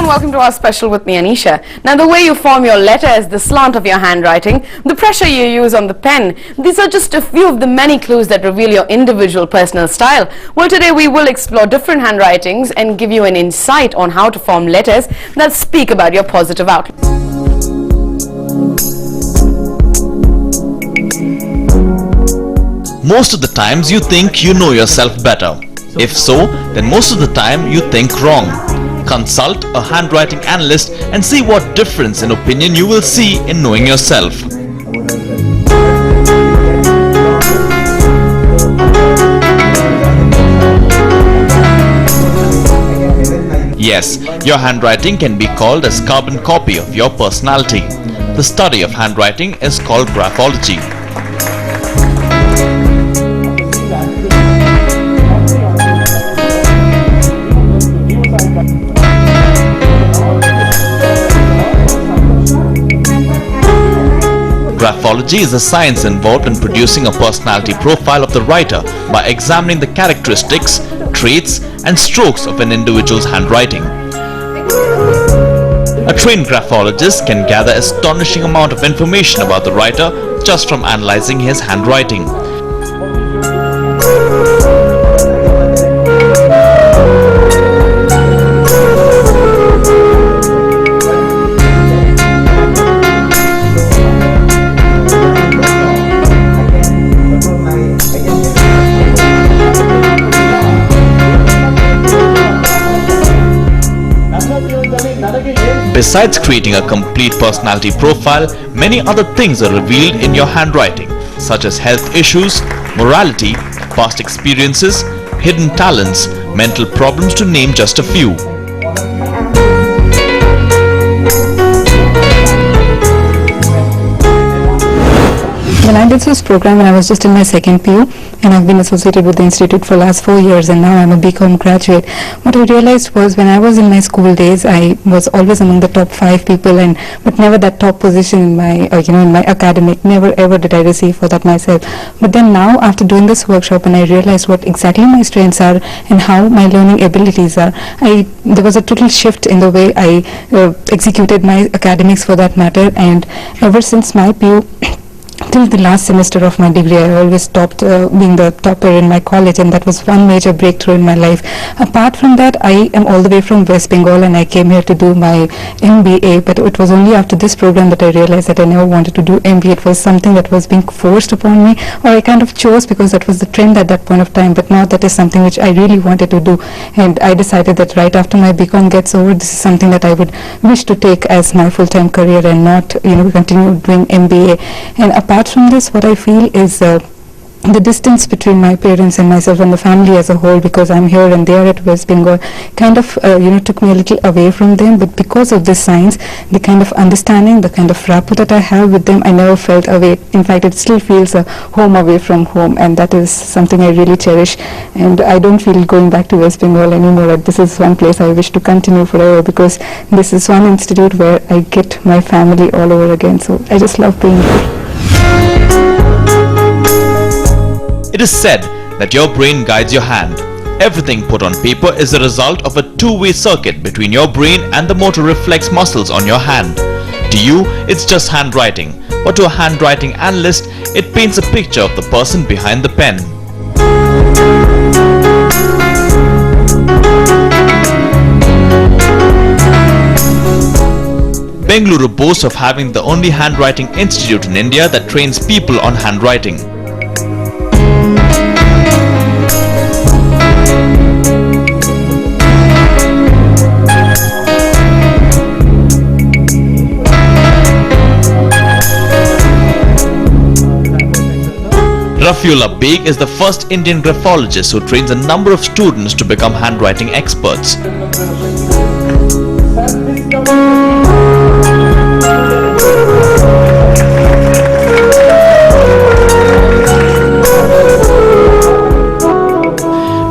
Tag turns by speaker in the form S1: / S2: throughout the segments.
S1: and welcome to our special with me, Anisha. Now, the way you form your letters, the slant of your handwriting, the pressure you use on the pen, these are just a few of the many clues that reveal your individual personal style. Well, today we will explore different handwritings and give you an insight on how to form letters that speak about your positive outlook.
S2: Most of the times you think you know yourself better. If so, then most of the time you think wrong. Consult a handwriting analyst and see what difference in opinion you will see in knowing yourself. Yes, your handwriting can be called as carbon copy of your personality. The study of handwriting is called graphology. Graphology is the science involved in producing a personality profile of the writer by examining the characteristics, traits, and strokes of an individual's handwriting. A trained graphologist can gather an astonishing amount of information about the writer just from analyzing his handwriting. Besides creating a complete personality profile, many other things are revealed in your handwriting, such as health issues, morality, past experiences, hidden talents, mental problems, to name just a few.
S3: When I did this program when I was just in my second PU, and I've been associated with the institute for the last 4 years, and now I'm a BCom graduate. What I realized was when I was in my school days, I was always among the top 5 people, but never that top position in my in my academic. Never ever did I receive for that myself. But then now, after doing this workshop, and I realized what exactly my strengths are and how my learning abilities are, there was a total shift in the way I executed my academics, for that matter. And ever since my PU till the last semester of my degree, I always topped being the topper in my college, and that was one major breakthrough in my life. Apart from that, I am all the way from West Bengal, and I came here to do my MBA, but it was only after this program that I realized that I never wanted to do MBA. It was something that was being forced upon me, or I kind of chose because that was the trend at that point of time, but now that is something which I really wanted to do, and I decided that right after my BCom gets over, this is something that I would wish to take as my full-time career and not continue doing MBA. And apart from this, what I feel is the distance between my parents and myself and the family as a whole, because I'm here and they are at West Bengal, kind of took me a little away from them. But because of this science, the kind of understanding, the kind of rapport that I have with them, I never felt away. In fact, it still feels a home away from home, and that is something I really cherish. And I don't feel going back to West Bengal anymore. This is one place I wish to continue forever, because this is one institute where I get my family all over again. So I just love being here.
S2: It is said that your brain guides your hand. Everything put on paper is the result of a two-way circuit between your brain and the motor reflex muscles on your hand. To you, it's just handwriting, but to a handwriting analyst, it paints a picture of the person behind the pen. Bengaluru boasts of having the only handwriting institute in India that trains people on handwriting. Rafiullah Beg is the first Indian graphologist who trains a number of students to become handwriting experts.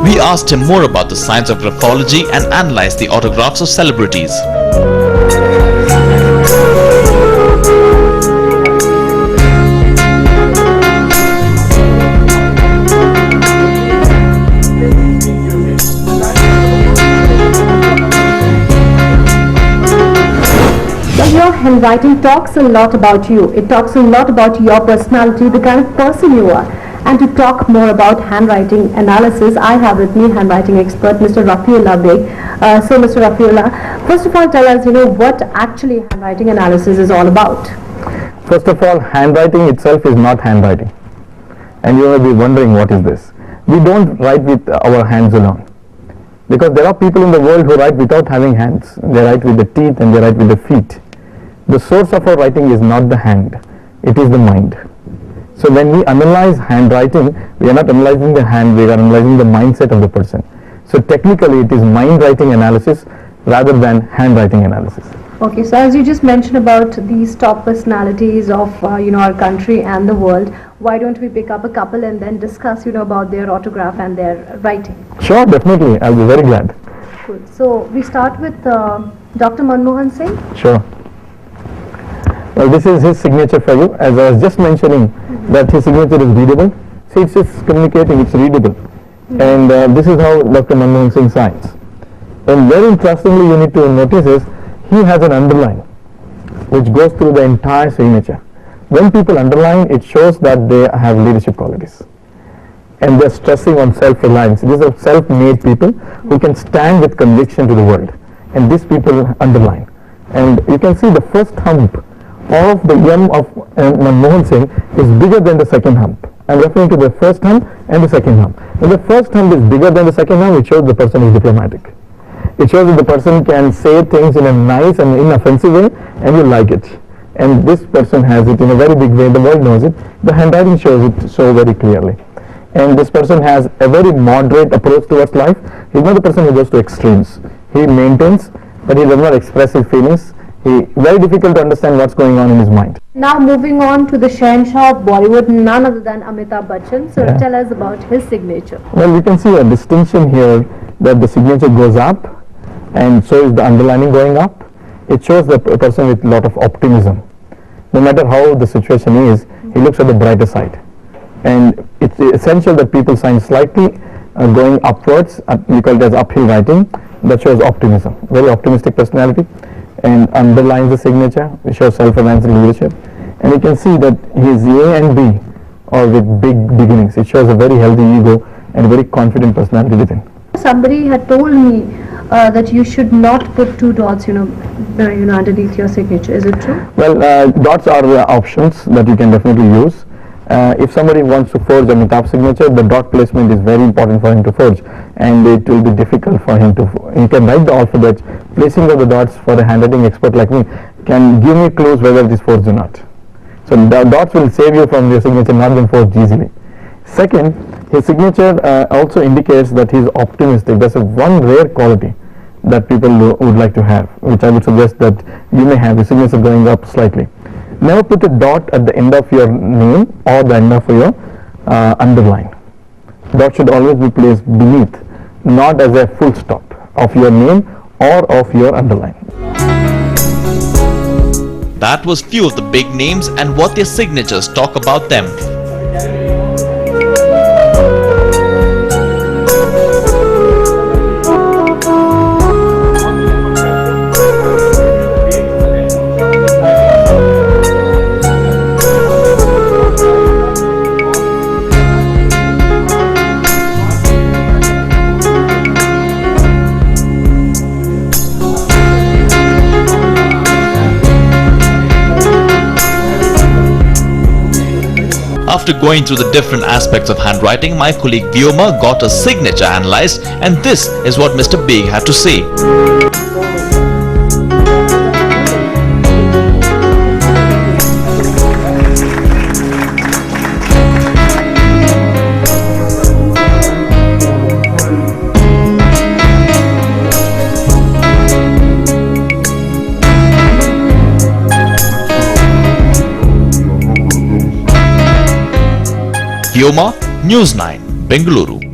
S2: We asked him more about the science of graphology and analyzed the autographs of celebrities.
S4: handwriting talks a lot about you. It talks a lot about your personality, the kind of person you are. And to talk more about handwriting analysis, I have with me handwriting expert Mr. Rafiullah Beg. So Mr. Rafiullah, first of all tell us, what actually handwriting analysis is all about.
S5: First of all, handwriting itself is not handwriting. And you may be wondering, what is this? We don't write with our hands alone. Because there are people in the world who write without having hands. They write with the teeth and they write with the feet. The source of our writing is not the hand, it is the mind. So when we analyze handwriting, we are not analyzing the hand, we are analyzing the mindset of the person. So technically it is mind writing analysis rather than handwriting analysis.
S4: Okay, so as you just mentioned about these top personalities of our country and the world, why don't we pick up a couple and then discuss about their autograph and their writing?
S5: Sure, definitely, I'll be very glad.
S4: Cool. So we start with Dr. Manmohan Singh.
S5: Sure. Well, this is his signature for you. As I was just mentioning that his signature is readable. See, it's just communicating, it's readable. And this is how Dr. Manmohan Singh signs. And very interestingly, you need to notice is, he has an underline which goes through the entire signature. When people underline, it shows that they have leadership qualities. And they're stressing on self-reliance. These are self-made people who can stand with conviction to the world. And these people underline. And you can see the first hump of the M of Manmohan Singh is bigger than the second hump. I'm referring to the first hump and the second hump. When the first hump is bigger than the second hump, it shows the person is diplomatic. It shows that the person can say things in a nice and inoffensive way and you like it. And this person has it in a very big way, the world knows it. The handwriting shows it so very clearly. And this person has a very moderate approach towards life. He's not the person who goes to extremes. He maintains, but he does not express his feelings. Very difficult to understand what's going on in his mind.
S4: Now moving on to the Shahenshah of Bollywood, none other than Amitabh Bachchan. So tell us about his signature.
S5: Well, we can see a distinction here that the signature goes up and so is the underlining going up. It shows the person with a lot of optimism. No matter how the situation is, he looks at the brighter side. And it's essential that people sign slightly going upwards, we call it as uphill writing. That shows optimism, very optimistic personality. And underlines the signature, which shows self-reliance and leadership. And you can see that his A and B are with big beginnings. It shows a very healthy ego and a very confident personality within.
S4: Somebody had told me that you should not put two dots, underneath your signature. Is it true?
S5: Well, dots are options that you can definitely use. If somebody wants to forge Amitabh's signature, the dot placement is very important for him to forge, and it will be difficult for him to. He can write the alphabet. Placing of the dots for a handwriting expert like me can give me clues whether it is forged or not. So the dots will save you from your signature not being forged easily. Second, his signature also indicates that he is optimistic. That's one rare quality that people would like to have, which I would suggest that you may have. The signature going up slightly. Never put a dot at the end of your name or the end of your underline. Dot should always be placed beneath, not as a full stop of your name or of your underline.
S2: That was few of the big names and what their signatures talk about them. After going through the different aspects of handwriting, my colleague Vyoma got a signature analyzed, and this is what Mr. Beg had to say. Vyoma, News 9, Bengaluru.